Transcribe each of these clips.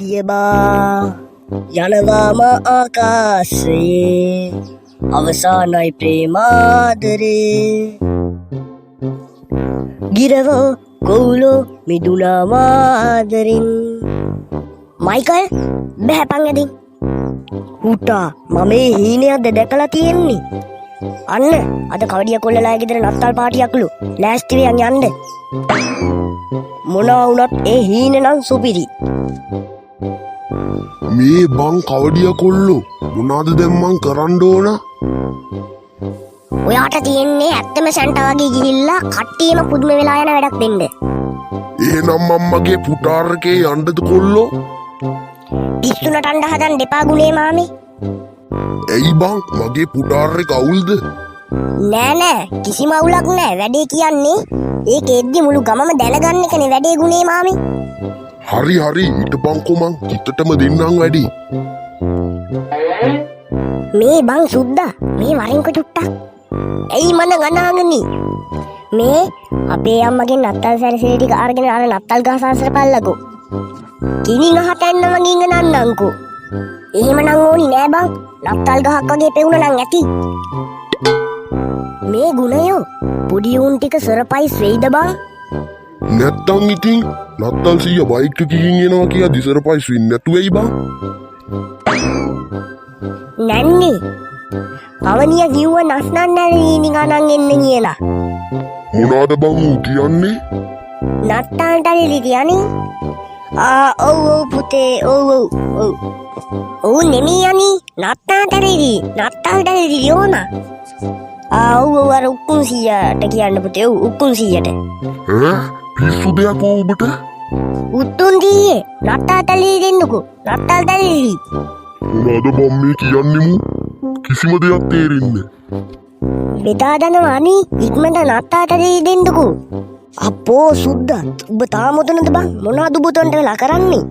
පියබා යනවාම ආකාශයේ අවසානයි ප්‍රේමාදරේ ගිරවෝ ගොවුලෝ මිදුනා මාදරින් Michael බැහැපන් ඇදින් හුටා මම මේ හීනයක්ද දැකලා තියෙන්නේ අන්න අද කවඩිය කොල්ලලා ගෙදර නත්තල් පාටියක්ලු ලෑස්ති වෙයන් යන්න මොනවා වුණත් ඒ හීන නම් සුපිරි මේ බං කවඩිය කොල්ලෝ මොනවද දැන් මං කරන්න ඕන ඔයාට තියෙන්නේ ඇත්තම සැන්ටා වගේ ගිහිල්ලා කට්ටියම පුදුම වෙලා යන වැඩක් දෙන්න එහෙනම් මම්මගේ පුටාරකේ යන්නද කොල්ලෝ පිස්සුනට අඬ හදන් දෙපා ගුණේ මාමේ ඇයි බං මගේ පුටාරේ අවුල්ද නෑ නෑ කිසිම අවුලක් නෑ වැඩේ කියන්නේ ඒකෙද්දි මුළු ගමම දැනගන්න එකනේ වැඩේ ගුණේ මාමේ හරි හිටපන්කෝ මං කිත්තටම දෙන්නම් වැඩි මේ බං සුද්දා මේ වරින්ක චුට්ටක් ඇයි මන ගනාගනි මේ අපේ අම්මගේ නත්තල් සැරසිලි ටික අරගෙන අර නත්තල් ගහ සාසර පල්ලකෝ කිනි ගහට එන්න වගේ නන්නංකෝ එහෙමනම් ඕනි නෑ බං නත්තල් ගහක් වගේ පෙවුන නම් ඇති මේ ගුණයෝ පොඩි උන් ටික සර්ප්‍රයිස් වෙයිද බං නැත්තම් ඉතින් නත්තල් සීයා බයික් එකකින් එනවා කියලා දිසර්ප්‍රයිස් වෙන්නේ නැතු වෙයි බං නැන්නේ අවනිය කිව්ව නස්නන්න නිකන් එන්න කියලා මොනවාද බං ඌ කියන්නේ නත්තල් ඩලිලි කියන්නේ ඔව් පුතේ ඔව් නෙමෙයි යනි නත්තල් ඩලිලි යෝනා ඔව් අර උක්කුන් සීයාට කියන්න පුතේ උක්කුන් සීයට ඈ පිස්සු දෙයක් ඔබට උතුන් දීයේ නත්තල් ඩලිලි දෙන්නකෝ නත්තල් ඩලිලි මොනවාද බං මේ කියන්නේ මු කිසිම දෙයක් තේරෙන්නේ බෙදා දනවා අනි ඉක්මනට නත්තල් ඩලිලි දෙන්නකෝ අපෝ සුද්දා ඔබ තාම උතනද බං මොනවද ඔබ උතන්ට වෙලා කරන්නේ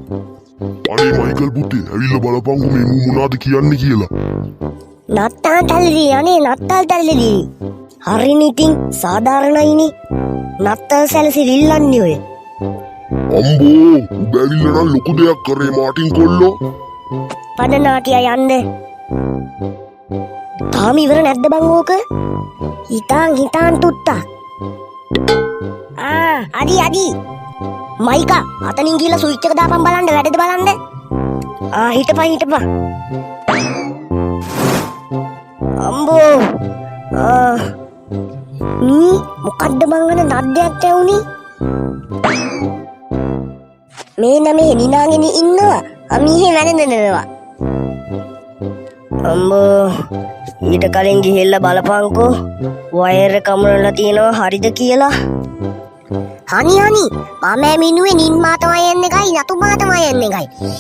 අනේ මයිකල් පුතේ ඇවිල්ලා බලපන්කෝ මේ මු මොනවද කියන්නේ කියලා නත්තල් ඩලිලි අනේ නත්තල් ඩලිලි හරිනේ ඉතින් සාධාරණයිනේ නත්තල් සැලසිලි ඉල්ලන්නේ ඔය අම්බෝ ඔබ ඇවිල්ලා නම් ලොකු දෙයක් කරේ මාටින් කොල්ලෝ පද නාටිය යන්න තාම ඉවර නැද්ද බං ඕක හිතාන් තුට්ටා අදි මයිකා අතනින් ගිහලා ස්විච් එක දාපන් බලන්න වැඩද බලන්න හිටපන් අම්බෝ මොකද්ද මං අර නද්දයක් ඇවුනේ මේ නමේ නිනාගෙන ඉන්නවා අමීහේ වැළඳනවා අම්බෝ ඊට කලින් ගිහිල්ලා බලපන්කෝ වයර් එක කමුනලා තියෙනවා හරිද කියලා හනි මම මිනුවේ නින් මාතමයි යන්නේ එකයි රතු මාතමයි යන්නේ එකයි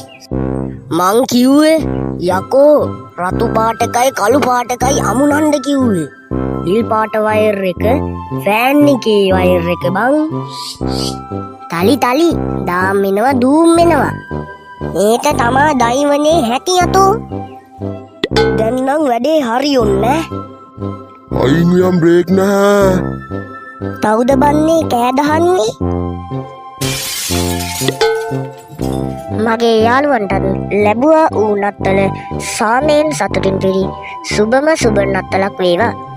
මං කිව්වේ යකෝ රතු පාට එකයි කළු පාට එකයි අමුණන්න කිව්වේ නිල් පාට වයර් එක ෆෑන් එකේ වයර් එක බං තලි දාම් වෙනවා දූම් වෙනවා ඒක තමා දයිවනේ හැටි අතෝ දැන් නම් වැඩේ හරියොන්නේ අයින් යම් බ්‍රේක් නැහැ කවුද බන්නේ කෑ ගහන්නේ මගේ යාළුවන්ට ලැබුවා ඌ නත්තල සාමයෙන් සතුටින් පිරි සුබම සුබ නත්තලක් වේවා